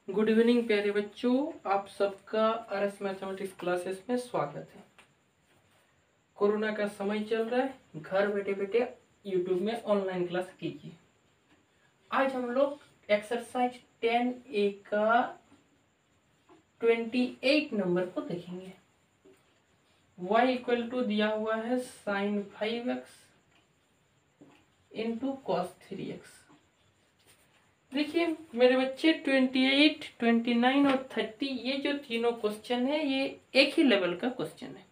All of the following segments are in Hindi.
गुड इवनिंग प्यारे बच्चों, आप सबका आरएस मैथमेटिक्स क्लासेस में स्वागत है। कोरोना का समय चल रहा है, घर बैठे बैठे यूट्यूब में ऑनलाइन क्लास कीजिए। आज हम लोग एक्सरसाइज 10A का 28 नंबर को देखेंगे। y इक्वल टू दिया हुआ है sin 5x into cos 3x। देखिए मेरे बच्चे 28, 29 और 30 ये जो तीनों क्वेश्चन है ये एक ही लेवल का क्वेश्चन है।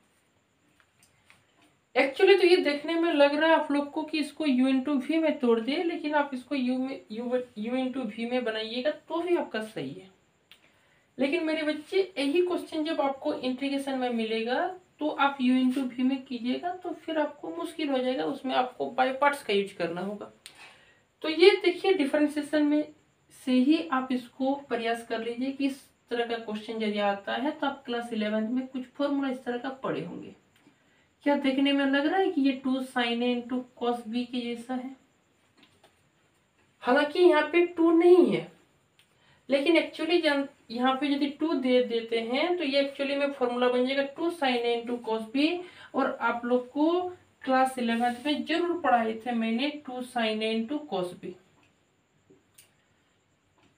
एक्चुअली तो ये देखने में लग रहा है आप लोग को कि इसको u इंटू वी में तोड़ दिए, लेकिन आप इसको u इंटू वी में बनाइएगा तो भी आपका सही है। लेकिन मेरे बच्चे यही क्वेश्चन जब आपको इंटीग्रेशन में मिलेगा तो आप u इंटू वी में कीजिएगा तो फिर आपको मुश्किल हो जाएगा, उसमें आपको बाय पार्ट्स का यूज करना होगा। तो ये देखिए डिफरेंशिएशन में से ही आप इसको प्रयास कर लीजिए कि इस तरह का क्वेश्चन यदि आता है तो आप क्लास 11 में कुछ फॉर्मूला इस तरह का पढ़े होंगे। क्या देखने में लग रहा है कि ये 2 sin a into cos b के जैसा है? हालांकि यहाँ पे 2 नहीं है, लेकिन एक्चुअली यहाँ पे यदि 2 दे देते हैं तो ये एक्चुअली में फॉर्मूला बन जाएगा 2 sin a into cos b। और आप लोग को क्लास 11 में जरूर पढ़ाए थे मैंने 2 sin a into cos b।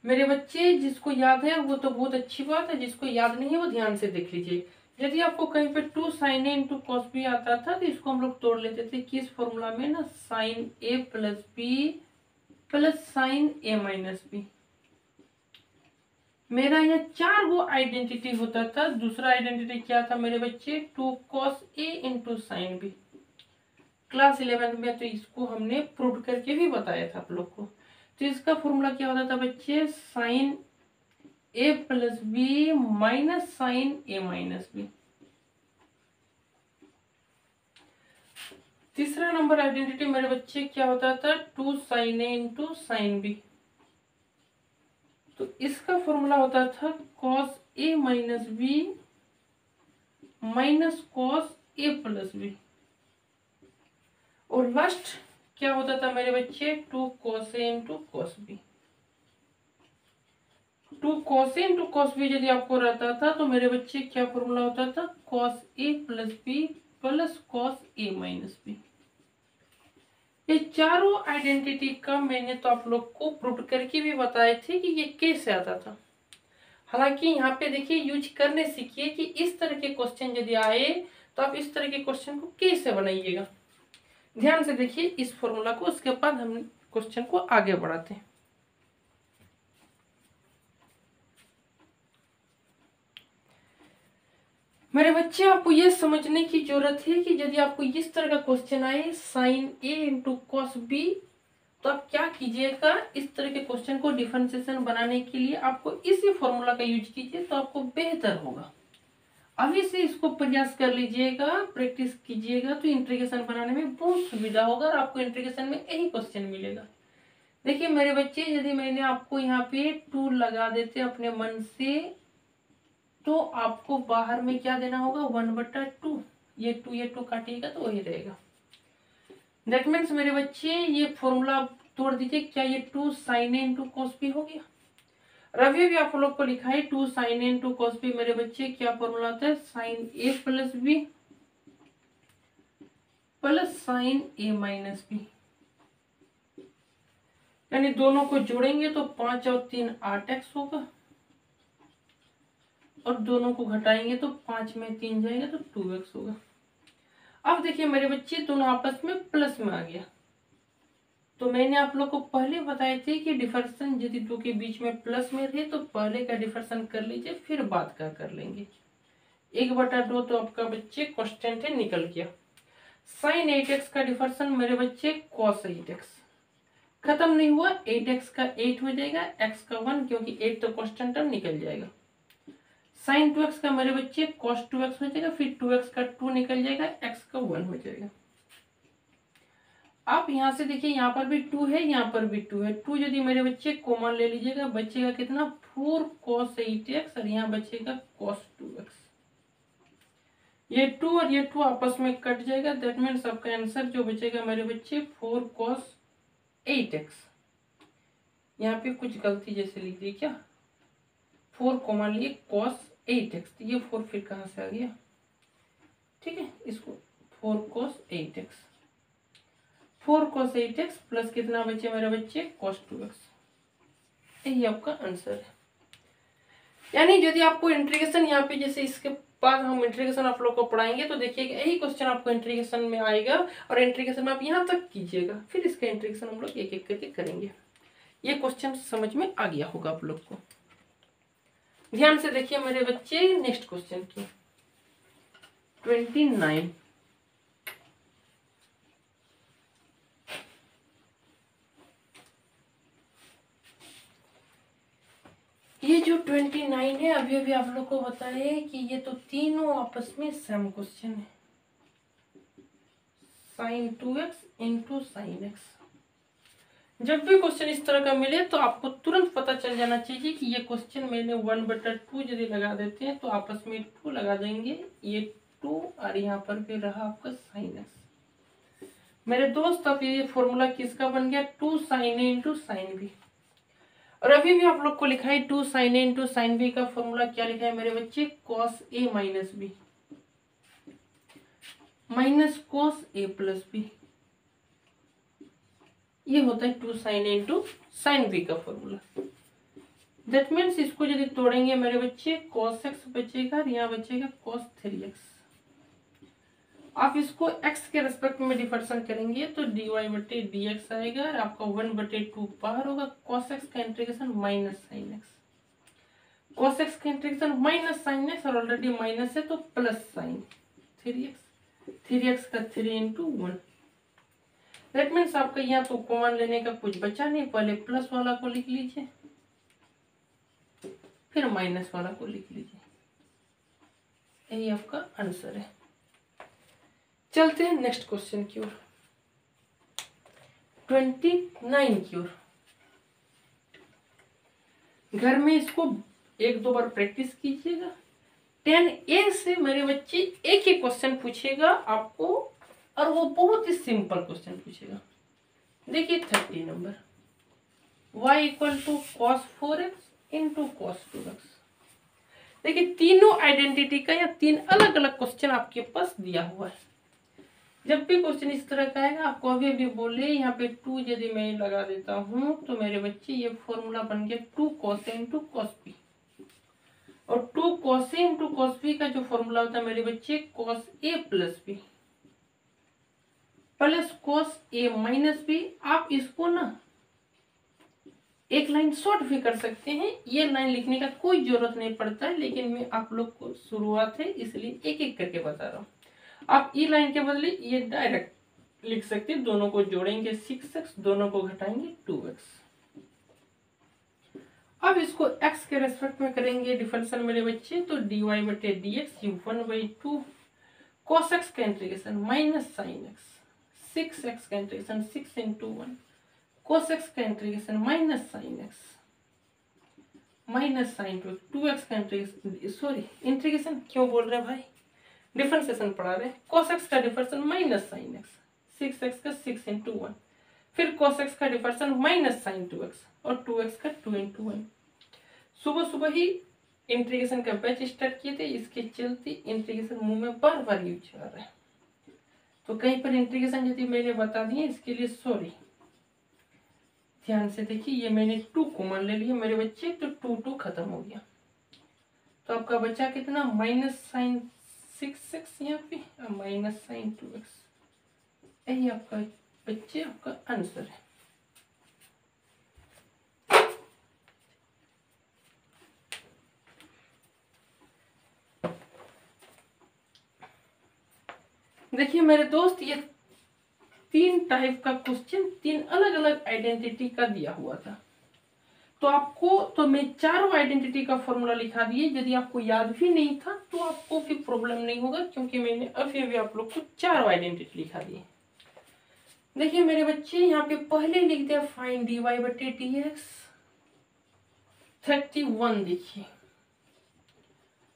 मेरे बच्चे जिसको याद है वो तो बहुत अच्छी बात है, जिसको याद नहीं है वो ध्यान से देख लीजिए। यदि आपको कहीं पे 2 sin a into cos B आता था तो इसको हम लोग तोड़ लेते थे किस फॉर्मूला में ना, sin a plus B plus sin a minus B. मेरा यह 4 गो आइडेंटिटी होता था। दूसरा आइडेंटिटी क्या था मेरे बच्चे, 2 cos a into sine B. Class 11 में तो इसको हमने प्रूव करके भी बताया था आप लोग को। तो इसका फॉर्मूला क्या होता था बच्चे, sine A plus B minus sine A minus B. तीसरा नंबर आइडेंटिटी मेरे बच्चे क्या होता था, 2 sin a into sine B. तो इसका फॉर्मूला होता था cos a minus B minus cos a plus B. और लास्ट क्या होता था मेरे बच्चे, 2 cos a into cos B. 2 cos a into cos B यदि आपको रहता था तो मेरे बच्चे क्या फॉर्मूला होता था, cos a plus B plus cos a minus B. ये चारों आइडेंटिटी का मैंने तो आप लोग को प्रूव करके भी बताए थे कि ये कैसे आता था। हालांकि यहाँ पे देखिए यूज करने सीखिए कि इस तरह के क्वेश्चन यदि आए तो आप इस तरह के क्वेश्चन को कैसे बनाइएगा। ध्यान से देखिए इस फॉर्मूला को, उसके बाद हम क्वेश्चन को आगे बढ़ाते हैं। मेरे बच्चे आपको ये समझने की जरूरत है कि यदि आपको इस तरह का क्वेश्चन आए साइन ए इंटू कॉस बी तो आप क्या कीजिएगा, इस तरह के क्वेश्चन को डिफरेंशिएशन बनाने के लिए आपको इसी फॉर्मूला का यूज कीजिए तो आपको बेहतर होगा। अभी से इसको प्रयास कर लीजिएगा, प्रैक्टिस कीजिएगा तो इंटीग्रेशन बनाने में बहुत सुविधा होगा और आपको इंटीग्रेशन में यही क्वेश्चन मिलेगा। देखिए मेरे बच्चे, यदि मैंने आपको यहाँ पे 2 लगा देते अपने मन से तो आपको बाहर में क्या देना होगा, 1/2। ये 2 काटिएगा तो वही रहेगा। दैट मीन्स मेरे बच्चे ये फॉर्मूला तोड़ दीजिए, क्या ये 2 sin a into cos B हो गया। रवि भी आप लोग को लिखा है 2 sin a into cos B. मेरे बच्चे क्या फॉर्मूला आता है, sin a plus B plus sin a minus B. यानी दोनों को जोड़ेंगे तो 5 और 3 8x होगा और दोनों को घटाएंगे तो 5 में 3 जाएगा तो 2x होगा। अब देखिए मेरे बच्चे दोनों आपस में प्लस में आ गया। तो मैंने आप लोग को पहले बताए थे कि डिफरेंशिएशन यदि 2 के बीच में प्लस में रहे तो पहले का डिफरेंशिएशन कर लीजिए फिर बाद का कर लेंगे। 1/2 तो आपका बच्चे कांस्टेंट है, निकल गया। sin 8x का डिफरेंशिएशन मेरे बच्चे cos 8x। खत्म नहीं हुआ, 8x का 8 हो जाएगा, x का 1 क्योंकि 8 तो कांस्टेंट टर्म निकल जाएगा। sin 2x का मेरे बच्चे cos 2x हो जाएगा, फिर 2x का 2 निकल जाएगा, x का 1 हो जाएगा। आप यहाँ से देखिए यहाँ पर भी 2 है, यहाँ पर भी 2 है। 2 यदि मेरे बच्चे कॉमन ले लीजिएगा बचेगा कितना, 4 cos 8x और यहाँ बचेगा cos 2x। ये 2 और ये 2 आपस में कट जाएगा। दैट मीन्स आपका आंसर जो बचेगा मेरे बच्चे 4 cos 8x। यहाँ पे कुछ गलती जैसे लिख दी क्या, 4 कॉमा लिए cos 8x, ये 4 फिर कहाँ से आ गया, ठीक है, इसको 4 cos 8x, 4 cos 8x plus कितना बचे मेरे बच्चे cos 2x, यही आपका आंसर है। यानी यदि आपको इंटीग्रेशन यहाँ पे जैसे इसके बाद हम इंटीग्रेशन आप लोग को पढ़ाएंगे तो देखिएगा यही क्वेश्चन आपको इंटीग्रेशन में आएगा और इंटीग्रेशन में आप यहाँ तक कीजिएगा, फिर इसका इंटीग्रेशन हम लोग एक एक करके करेंगे। ये क्वेश्चन समझ में आ गया होगा आप लोग को। ध्यान से देखिए मेरे बच्चे नेक्स्ट क्वेश्चन की 29। ये जो 29 है अभी अभी आप लोग को बताए कि ये तो तीनों आपस में सेम क्वेश्चन है, sin 2x into sine x. जब भी क्वेश्चन इस तरह का मिले तो आपको तुरंत पता चल जाना चाहिए कि ये क्वेश्चन मैंने 1/2 यदि लगा देते हैं तो आपस में 2 लगा देंगे, ये 2 और यहाँ पर भी रहा आपका साइन एक्स। मेरे दोस्त अब ये फॉर्मूला किसका बन गया, 2 sin a into sine B. और अभी भी आप लोग को लिखा है 2 sin a into sine B का फॉर्मूला क्या लिखा है मेरे बच्चे, cos a minus B minus cos a plus B, ये होता है 2 sin a into sine B का फॉर्मूला। दैट मीन्स इसको यदि तोड़ेंगे मेरे बच्चे cos x बचेगा और यहाँ बचेगा cos 3x। आप इसको x के रेस्पेक्ट में डिफरेंशिएट करेंगे तो dy/dx आएगा और आपका 1/2 बाहर होगा, cos x का integration minus sine x, cos x का इंटीग्रेशन माइनस साइन एक्स और ऑलरेडी माइनस है तो प्लस साइन 3x का 3 इंटू 1। दैट मीन्स आपका यहाँ तो कॉमन लेने का कुछ बचा नहीं, पहले प्लस वाला को लिख लीजिए फिर माइनस वाला को लिख लीजिए, यही आपका आंसर है। चलते हैं नेक्स्ट क्वेश्चन की ओर, 29 की ओर। घर में इसको 1-2 बार प्रैक्टिस कीजिएगा। 10A से मेरे बच्चे एक ही क्वेश्चन पूछेगा आपको और वो बहुत ही सिंपल क्वेश्चन पूछेगा। देखिए 30 number, y equal to cos 4x into cos 2x। देखिए तीनों आइडेंटिटी का या 3 अलग अलग क्वेश्चन आपके पास दिया हुआ है। जब भी क्वेश्चन इस तरह का आएगा आपको अभी भी बोले यहाँ पे 2 यदि मैं लगा देता हूँ तो मेरे बच्चे ये फॉर्मूला बन गया 2 cos a into cos b, और 2 cos a into cos b का जो फॉर्मूला होता है मेरे बच्चे cos a plus b plus cos a minus b। आप इसको ना एक लाइन शॉर्ट भी कर सकते हैं, ये लाइन लिखने का कोई जरूरत नहीं पड़ता है, लेकिन मैं आप लोग को शुरुआत है इसलिए एक एक करके बता रहा हूँ। आप ई लाइन के बदले ये डायरेक्ट लिख सकते हैं, दोनों को जोड़ेंगे 6x, दोनों को घटाएंगे 2x। अब इसको x के रेस्पेक्ट में करेंगे डिफरेंशियल मेरे बच्चे तो dy/dx 1/2 cos x का integration minus sine x, 6x का इंटीग्रेशन 6 इंटू 1 cos x का integration minus sine x minus sine 2x का इंटीग्रेशन, सॉरी इंटीग्रेशन क्यों बोल रहे हैं भाई, डिफरेंशिएशन पढ़ा रहे हैं। cos x का differentiation minus sine x, 6x का 6 इंटू 1, फिर cos x का डिफरेंशिएशन माइनस साइन 2x और 2x का 2 इंटू 1। सुबह सुबह ही इंटीग्रेशन का बैच स्टार्ट किए थे, इसके चलते इंटीग्रेशन मुंह में बार बार यूज कर रहे हैं, तो कहीं पर इंटीग्रेशन यदि मैंने बता दिए इसके लिए सॉरी। ध्यान से देखिए ये मैंने 2 कॉमन ले लिया मेरे बच्चे तो 2 खत्म हो गया, तो आपका बचा कितना माइनस साइन 6x यहाँ पे माइनस साइन 2x, यही आपका बच्चे आपका आंसर है। देखिए मेरे दोस्त ये 3 टाइप का क्वेश्चन 3 अलग अलग आइडेंटिटी का दिया हुआ था, तो आपको तो मैं 4 आइडेंटिटी का फॉर्मूला लिखा दिए। यदि आपको याद भी नहीं था तो आपको भी प्रॉब्लम नहीं होगा, क्योंकि मैंने अभी अभी आप लोग को 4 आइडेंटिटी लिखा दिए। देखिए मेरे बच्चे यहाँ पे पहले लिख दिया फाइन dy/dx 31। देखिए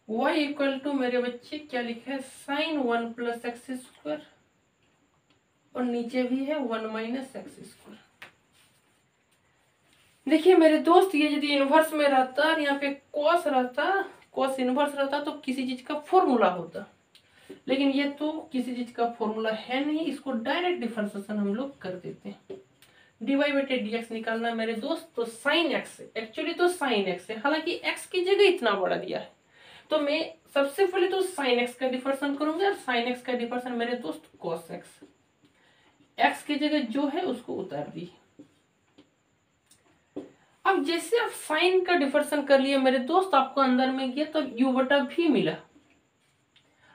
y इक्वल टू मेरे बच्चे क्या लिखा है साइन 1 प्लस एक्स स्क्वायर और नीचे भी है 1 माइनस एक्स स्क्वायर। देखिए मेरे दोस्त, ये यदि इनवर्स में रहता और यहाँ पे कॉस रहता, कॉस इनवर्स रहता तो किसी चीज का फॉर्मूला होता, लेकिन ये तो किसी चीज का फॉर्मूला है नहीं, इसको डायरेक्ट डिफरेंशिएशन हम लोग कर देते हैं। डीवाई बटे डीएक्स निकालना है मेरे दोस्त, तो साइन एक्स, एक्चुअली तो साइन एक्स है, हालांकि एक्स की जगह इतना बड़ा दिया है, तो मैं सबसे पहले तो साइन एक्स का डिफरेंशिएशन करूंगा, और साइन एक्स का डिफरेंशिएशन मेरे दोस्त कॉस एक्स, एक्स की जगह जो है उसको उतार दी। अब जैसे आप साइन का डिफरेंशिएशन कर लिए मेरे दोस्त, आपको अंदर में गया तो u बटा v मिला,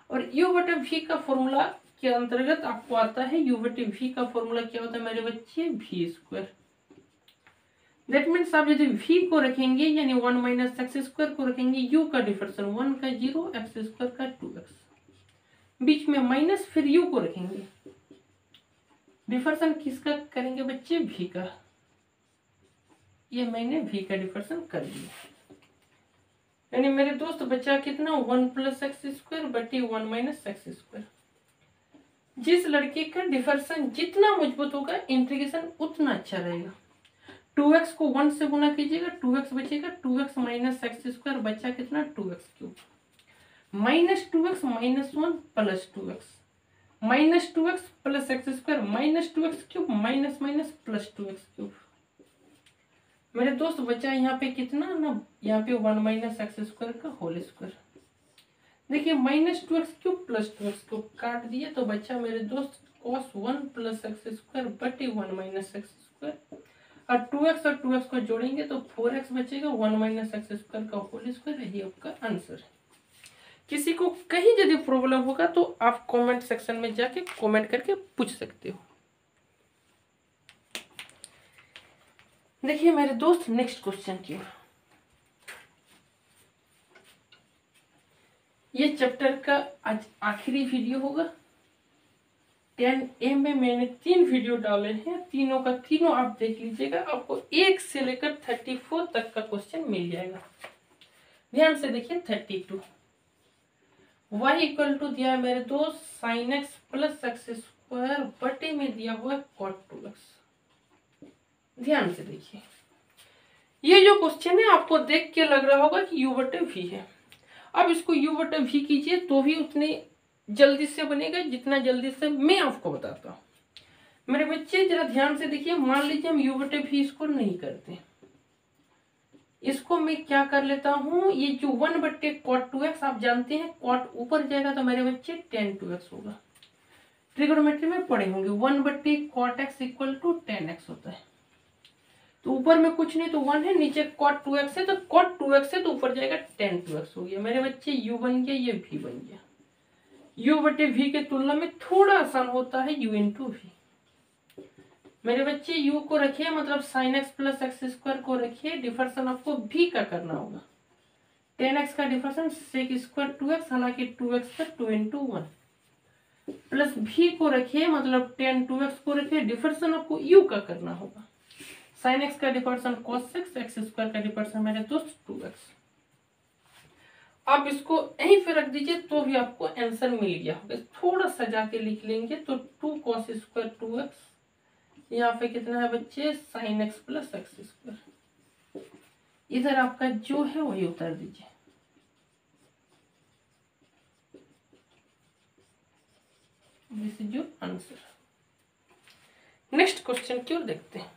और u बटा v का फॉर्मूला के अंतर्गत आपको आता है, u बटे v का फॉर्मूला क्या होता है मेरे बच्चे, v स्क्वायर। दैट मीन्स आप यदि v को रखेंगे यानी 1 माइनस एक्स स्क्वायर को रखेंगे, u का डिफरेंशिएशन 1 का 0, एक्स स्क्वायर का 2x, बीच में माइनस, फिर u को रखेंगे, डिफरेंशिएशन किसका करेंगे बच्चे, v का, ये मैंने v का डिफरेंशिएशन कर दिया, यानी मेरे दोस्त बचा कितना, 1 प्लस एक्स स्क्वायर बटे 1 माइनस एक्स स्क्वायर। जिस लड़के का डिफरेंशिएशन जितना मजबूत होगा इंटीग्रेशन उतना अच्छा रहेगा। 2x को 1 से गुना कीजिएगा, 2x बचेगा, 2x माइनस एक्स स्क्वायर बचा कितना, 2x cube, minus 2x minus 1 plus 2x, minus 2x plus x square minus 2x cube, minus minus plus 2x cube. मेरे दोस्त बचा यहाँ पे कितना ना, यहाँ पे 1 माइनस एक्स स्क्वायर का होल स्क्वायर, देखिए minus 2x cube plus 2x cube काट दिए, तो बचा मेरे दोस्त cos 1 प्लस एक्स स्क्वायर बटे 1 माइनस एक्स स्क्वायर, और 2x और 2x को जोड़ेंगे तो 4x बचेगा, 1 माइनस एक्स स्क्वायर का होल स्क्वायर, यही आपका आंसर है। किसी को कहीं यदि प्रॉब्लम होगा तो आप कमेंट सेक्शन में जाके कमेंट करके पूछ सकते हो। देखिए मेरे दोस्त नेक्स्ट क्वेश्चन की ओर, ये चैप्टर का आज आखिरी वीडियो होगा। 10A में मैंने 3 वीडियो डाले हैं, तीनों का तीनों आप देख लीजिएगा, आपको 1 से लेकर 34 तक का क्वेश्चन मिल जाएगा। ध्यान से देखिए 32, y इक्वल टू दिया है मेरे दोस्त sine x plus x square बटे में दिया हुआ है कॉट 2x। ध्यान से देखिए, ये जो क्वेश्चन है आपको देख के लग रहा होगा कि u बटे v है। अब इसको u बटे v कीजिए तो भी उतने जल्दी से बनेगा जितना जल्दी से मैं आपको बताता हूँ। मेरे बच्चे जरा ध्यान से देखिए, मान लीजिए हम u बटे v इसको नहीं करते, इसको मैं क्या कर लेता हूँ, ये जो 1 बटे कॉट 2x आप जानते हैं, कॉट ऊपर जाएगा तो मेरे बच्चे tan 2x होगा, ट्रिगोनोमेट्री में पढ़े होंगे 1 बटे cot x equal to tan x होता है, तो ऊपर में कुछ नहीं तो 1 है, नीचे cot 2x है तो cot 2x है तो ऊपर जाएगा tan 2x हो गया। मेरे बच्चे u बन गया, ये v बन गया। u बटे v के तुलना में थोड़ा आसान होता है u इंटू v। मेरे बच्चे u को रखिए, मतलब sine x plus x square को रखिए, डिफरेंशिएशन आपको v का करना होगा। tan x का डिफरेंशिएशन सेक स्क्वायर 2x, हालांकि 2x का 2 इंटू 1 प्लस v को रखिए, मतलब tan 2x को रखिए, डिफरेंशिएशन आपको u का करना होगा। साइन एक्स का differentiation cos x, x square का डिफरेंशिएशन मेरे दोस्त 2x। आप इसको यहीं पे रख दीजिए तो भी आपको आंसर मिल गया होगा। थोड़ा सजा के लिख लेंगे तो 2 cos स्क्वायर 2x, यहाँ पे कितना है बच्चे sine x plus x square, इधर आपका जो है वही उतार दीजिए। This is your answer. Next question की ओर देखते हैं।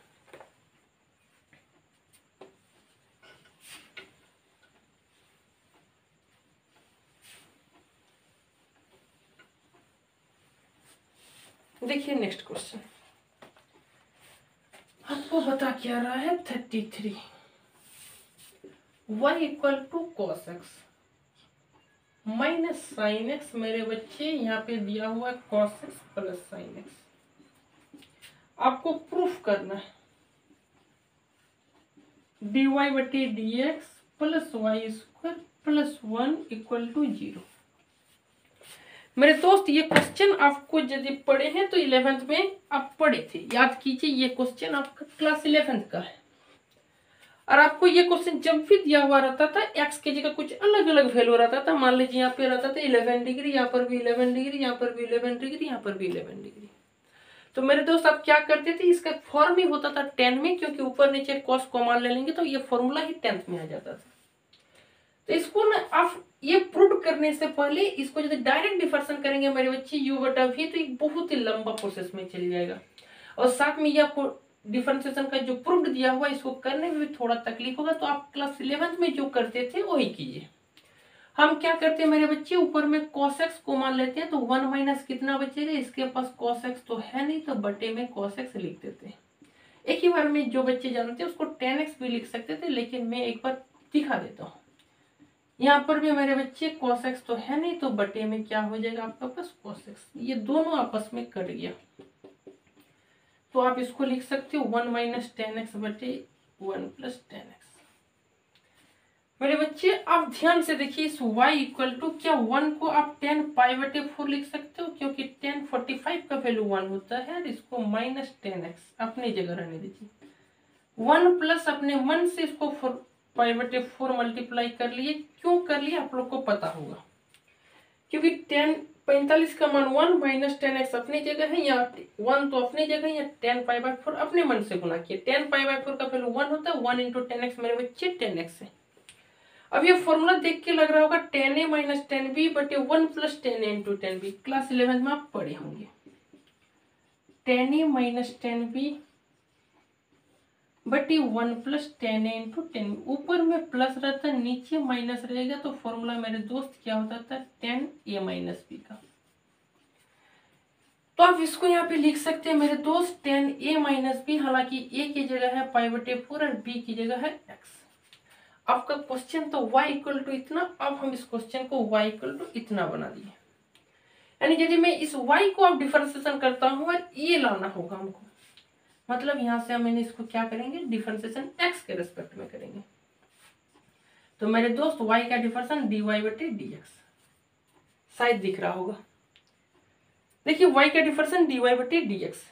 देखिए नेक्स्ट क्वेश्चन आपको बता क्या रहा है, 33 y equal to cos x minus sine x, मेरे बच्चे यहाँ पे दिया हुआ है cos x plus sine x. आपको प्रूफ करना है dy बटे dx प्लस Y square plus 1 equal to 0। मेरे दोस्त ये क्वेश्चन आपको यदि पढ़े हैं तो 11th में आप पढ़े थे, याद कीजिए, ये क्वेश्चन आपका क्लास 11th का है। और आपको ये क्वेश्चन जब भी दिया हुआ रहता था x की जगह कुछ अलग अलग वैल्यू रहता था, मान लीजिए यहाँ पे रहता था 11 डिग्री, यहाँ पर भी 11 डिग्री, यहाँ पर भी 11 डिग्री, यहाँ पर भी 11 डिग्री, तो मेरे दोस्त आप क्या करते थे, इसका फॉर्म ही होता था 10 में, क्योंकि ऊपर नीचे कॉस कॉमन ले लेंगे तो ये फॉर्मूला ही 10th में आ जाता था। तो इसको ना आप ये प्रूव करने से पहले इसको यदि डायरेक्ट डिफरेंशिएशन करेंगे मेरे बच्चे u बटा v, तो एक बहुत ही लंबा प्रोसेस में चल जाएगा। और साथ में ये आपको डिफरेंशिएशन का जो प्रूफ दिया हुआ इसको करने में भी थोड़ा तकलीफ होगा, तो आप क्लास 11th में जो करते थे वही कीजिए। हम क्या करते हैं मेरे बच्चे, ऊपर में cos x को मान लेते हैं, तो 1 माइनस कितना बचेगा, इसके पास cos x तो है नहीं, तो बटे में cos x लिख देते हैं। एक ही बार में जो बच्चे जानते हैं उसको tan x भी लिख सकते थे, लेकिन मैं एक बार दिखा देता हूँ। यहाँ पर भी मेरे बच्चे cos x तो है नहीं, तो बटे में क्या हो जाएगा आपका पास cos x, ये दोनों आपस में कट गया। तो आप इसको लिख सकते हो 1 माइनस tan x बटे 1 प्लस tan x। मेरे बच्चे आप ध्यान से देखिए, इस y इक्वल टू क्या 1 को आप 10 पाई बटे 4 लिख सकते हो, क्योंकि 10 45 का वैल्यू 1 होता है। इसको माइनस 10x अपनी जगह रहने दीजिए, 1 प्लस अपने मन से इसको 4 पाई बटे 4 मल्टीप्लाई कर लिए। क्यों कर लिए आप लोग को पता होगा, क्योंकि 10 45 का मान 1 माइनस 10x अपनी जगह है, या 1 तो अपनी जगह है, या 10 पाई बाय 4 अपने मन से गुना किए। 10 पाई बाय 4 का वैल्यू 1 होता है, 1 इंटू 10x मेरे बच्चे 10x है। अब ये फॉर्मूला देख के लग रहा होगा 10a माइनस 10b बटे 1 plus 10a into 10b, class 11 में आप पढ़े होंगे। 10a माइनस 10b बटे 1 प्लस 10a इंटू 10b, ऊपर में प्लस रहता है नीचे माइनस रहेगा, तो फॉर्मूला मेरे दोस्त क्या होता था 10a माइनस b का। तो आप इसको यहाँ पे लिख सकते हैं मेरे दोस्त 10a माइनस b, हालांकि a की जगह है पाई बटे 4 और b की जगह है x। आपका क्वेश्चन तो y इक्वल टू इतना, अब हम इस क्वेश्चन को y इक्वल टू इतना बना दिए। यानी यदि मैं इस y को अब डिफरेंशिएशन करता हूं और ये लाना होगा हमको, मतलब यहां से हम इसको क्या करेंगे, डिफरेंशिएशन x के रेस्पेक्ट में करेंगे। तो मेरे दोस्त y का डिफरेंशिएशन dy बटे dx, शायद दिख रहा होगा। देखिए y का डिफरेंशिएशन dy बटे dx,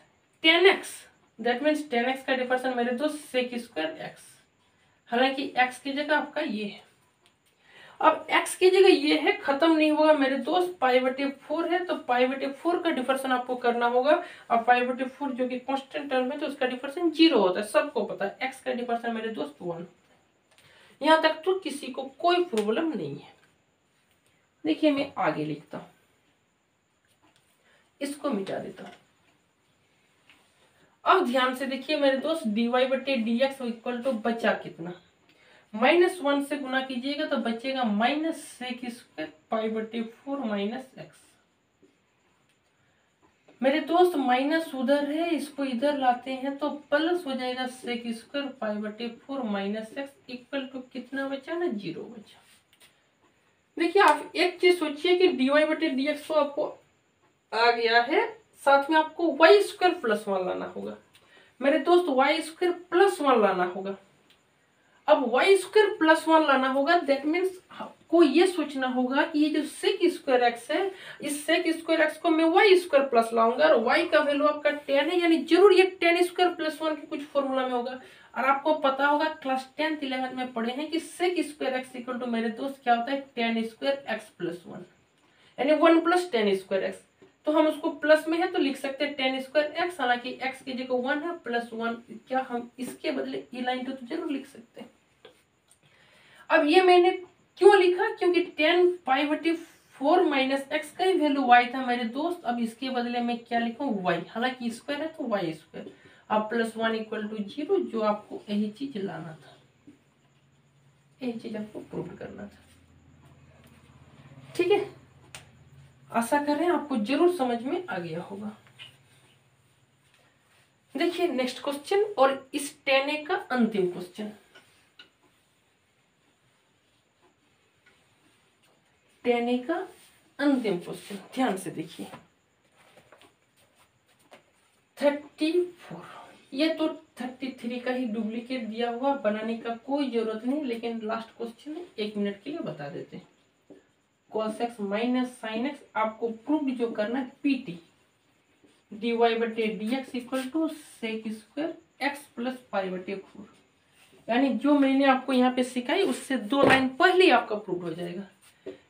10x that means 10x का डिफरेंशिएशन मेरे दोस्त sec स्क्वायर x, हालांकि x की जगह आपका ये है। अब x की जगह ये है, खत्म नहीं होगा मेरे दोस्त, पाई बटे 4 है, तो पाई बटे 4 का डिफरेंशिएशन आपको करना होगा। अब पाई बटे 4 जो कि कांस्टेंट टर्म है, तो उसका डिफरेंशिएशन 0 होता है, सबको पता है। x का डिफरेंशिएशन मेरे दोस्त 1, यहाँ तक तो किसी को कोई प्रॉब्लम नहीं है। देखिए मैं आगे लिखता हूं, इसको मिटा देता हूं। अब ध्यान से देखिए मेरे दोस्त, dy बटे dx इक्वल टू बचा कितना, -1 से गुना कीजिएगा तो बचेगा माइनस सेक स्क्वायर पाई बटे 4 माइनस एक्स। मेरे दोस्त माइनस उधर है, इसको इधर लाते हैं तो प्लस हो जाएगा सेक स्क्वायर पाई बटे 4 माइनस एक्स इक्वल टू कितना बचा ना, 0 बचा। देखिए आप एक चीज सोचिए कि dy बटे dx तो आपको आ गया है, साथ में आपको वाई स्क्वायर प्लस 1 लाना होगा। मेरे दोस्त वाई स्क्वायर प्लस 1 लाना होगा। अब वाई स्क्वायर प्लस 1 लाना होगा, दैट मीन्स आपको ये सोचना होगा कि ये जो सेक स्क्वायर एक्स है, इस सेक स्क्वायर एक्स को मैं वाई स्क्वायर प्लस लाऊंगा, और वाई का वैल्यू आपका 10 है, यानी जरूर ये 10 स्क्वायर प्लस 1 के कुछ फॉर्मूला में होगा। और आपको पता होगा क्लास 10th 11th में पढ़े हैं कि sec square x equal to मेरे दोस्त क्या होता है, 10 स्क्वायर एक्स प्लस 1, यानी 1 प्लस 10 स्क्वायर एक्स। तो हम उसको प्लस में है तो लिख सकते हैं 10 स्क्वायर एक्स, हालांकि एक्स की जगह 1 है, प्लस 1 क्या हम इसके बदले ई लाइन तो जरूर लिख सकते हैं। अब ये मैंने क्यों लिखा, क्योंकि 10 पाई बटे 4 माइनस एक्स का ही वैल्यू वाई था मेरे दोस्त। अब इसके बदले में क्या लिखूं, वाई, हालांकि स्क्वायर है तो वाई स्क्वायर। अब प्लस 1 इक्वल टू 0, जो आपको यही चीज लाना था, यही चीज आपको प्रूव करना था। ठीक है, आशा करें आपको जरूर समझ में आ गया होगा। देखिए नेक्स्ट क्वेश्चन, और इस 10A का अंतिम क्वेश्चन। 10A का अंतिम क्वेश्चन ध्यान से देखिए। 34, ये तो 33 का ही डुप्लीकेट दिया हुआ, बनाने का कोई जरूरत नहीं, लेकिन लास्ट क्वेश्चन है, 1 मिनट के लिए बता देते हैं। cos x minus sine x, आपको प्रूफ जो करना है पीटी, dy बटे dx equal to sec square x plus pi बटे 4, यानी जो मैंने आपको यहाँ पे सिखाई उससे 2 लाइन पहले ही आपका प्रूफ हो जाएगा।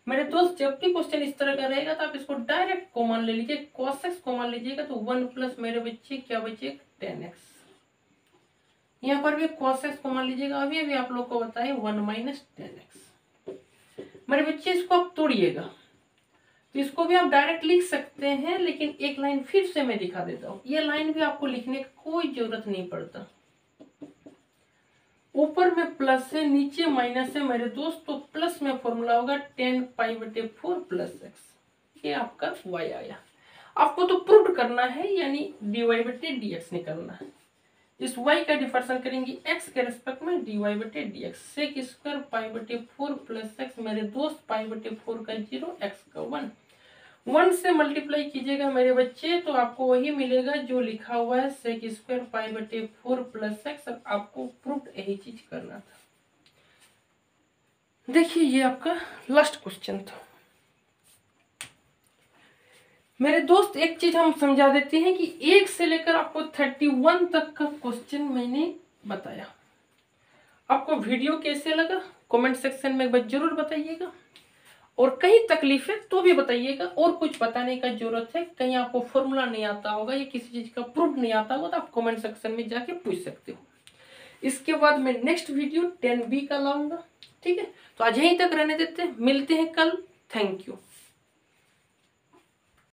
मेरे दोस्त जब भी क्वेश्चन इस तरह का रहेगा तो आप इसको डायरेक्ट कॉमन ले लीजिए, cos x कॉमन लीजिएगा तो 1 प्लस मेरे बच्चे क्या बचेगा 10x। यहाँ पर भी cos x कॉमन लीजिएगा, अभी अभी आप लोग को बताए 1 माइनस 10x। मेरे बच्चे इसको आप तोड़िएगा तो इसको भी आप डायरेक्ट लिख सकते हैं, लेकिन एक लाइन फिर से मैं दिखा देता हूँ। ये लाइन भी आपको लिखने की कोई जरूरत नहीं पड़ता। ऊपर में प्लस है, नीचे माइनस है मेरे दोस्त, तो प्लस में फॉर्मूला होगा 10π/4 प्लस x। ये आपका y आया। आपको तो प्रूव करना है, यानी dy/dx निकलना है। इस y का डिफरेंशियल करेंगे x के रेस्पेक्ट में dy/dx। Sec square π/4 plus x मेरे दोस्त, π/4 का 0, x का 1 से मल्टीप्लाई कीजिएगा मेरे बच्चे तो आपको वही मिलेगा जो लिखा हुआ है सेक स्क्वायर π/4 प्लस x। आपको प्रूफ यही चीज करना था। देखिए ये आपका लास्ट क्वेश्चन था मेरे दोस्त। एक चीज हम समझा देते हैं कि 1 से लेकर आपको 31 तक का क्वेश्चन मैंने बताया। आपको वीडियो कैसे लगा कमेंट सेक्शन में जरूर बताइएगा, और कहीं तकलीफ है तो भी बताइएगा। और कुछ बताने का जरूरत है, कहीं आपको फॉर्मूला नहीं आता होगा या किसी चीज का प्रूफ नहीं आता होगा तो आप कमेंट सेक्शन में जाके पूछ सकते हो। इसके बाद मैं नेक्स्ट वीडियो 10B का लाऊंगा। ठीक है, तो आज यहीं तक रहने देते हैं, मिलते हैं कल। Thank you.